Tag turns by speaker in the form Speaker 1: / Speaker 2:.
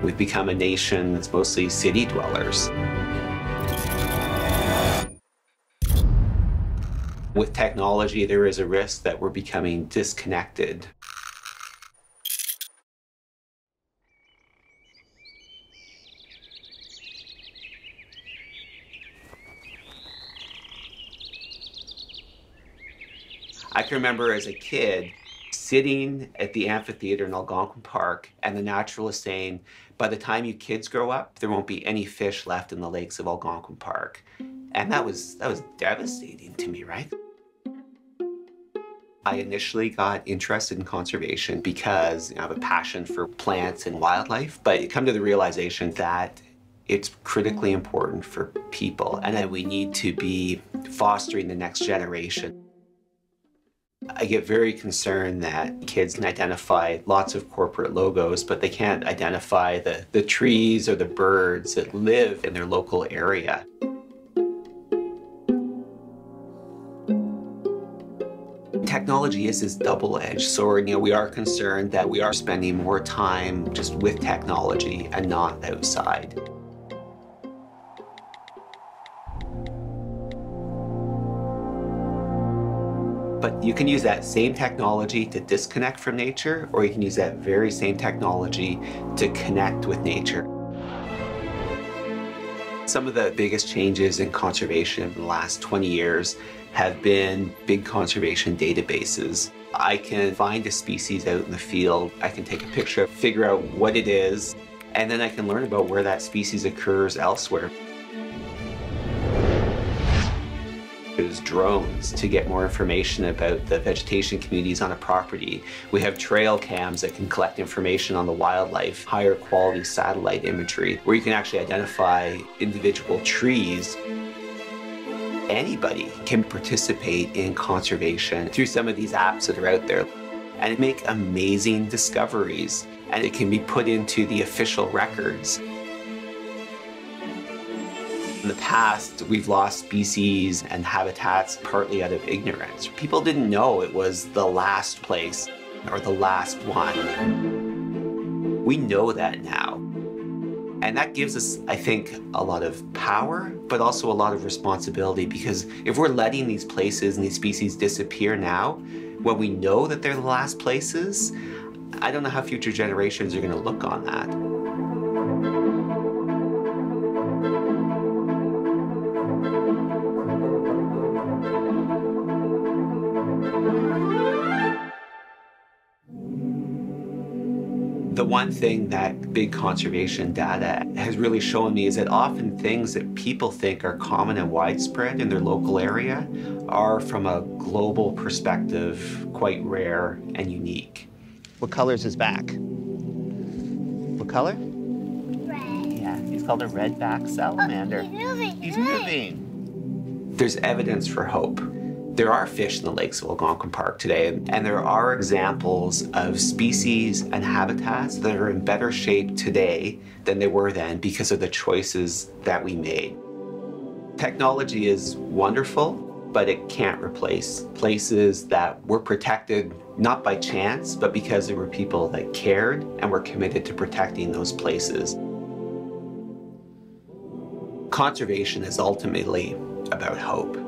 Speaker 1: We've become a nation that's mostly city dwellers. With technology, there is a risk that we're becoming disconnected. I can remember as a kid sitting at the amphitheater in Algonquin Park, and the naturalist saying, by the time you kids grow up, there won't be any fish left in the lakes of Algonquin Park. And that was devastating to me, right? I initially got interested in conservation because I have a passion for plants and wildlife, but you come to the realization that it's critically important for people and that we need to be fostering the next generation. I get very concerned that kids can identify lots of corporate logos, but they can't identify the trees or the birds that live in their local area. Technology is this double-edged sword. We are concerned that we are spending more time just with technology and not outside. But you can use that same technology to disconnect from nature, or you can use that very same technology to connect with nature. Some of the biggest changes in conservation in the last 20 years have been big conservation databases. I can find a species out in the field, I can take a picture, figure out what it is, and then I can learn about where that species occurs elsewhere. Use drones to get more information about the vegetation communities on a property. We have trail cams that can collect information on the wildlife, higher quality satellite imagery, where you can actually identify individual trees. Anybody can participate in conservation through some of these apps that are out there and make amazing discoveries, and it can be put into the official records. In the past, we've lost species and habitats partly out of ignorance. People didn't know it was the last place or the last one. We know that now. And that gives us, I think, a lot of power, but also a lot of responsibility, because if we're letting these places and these species disappear now, when we know that they're the last places, I don't know how future generations are going to look on that. The one thing that big conservation data has really shown me is that often things that people think are common and widespread in their local area are, from a global perspective, quite rare and unique. What color is his back? What color?
Speaker 2: Red.
Speaker 1: Yeah, he's called a red-backed salamander.
Speaker 2: Oh, he's moving.
Speaker 1: He's moving. There's evidence for hope. There are fish in the lakes of Algonquin Park today, and there are examples of species and habitats that are in better shape today than they were then because of the choices that we made. Technology is wonderful, but it can't replace places that were protected not by chance, but because there were people that cared and were committed to protecting those places. Conservation is ultimately about hope.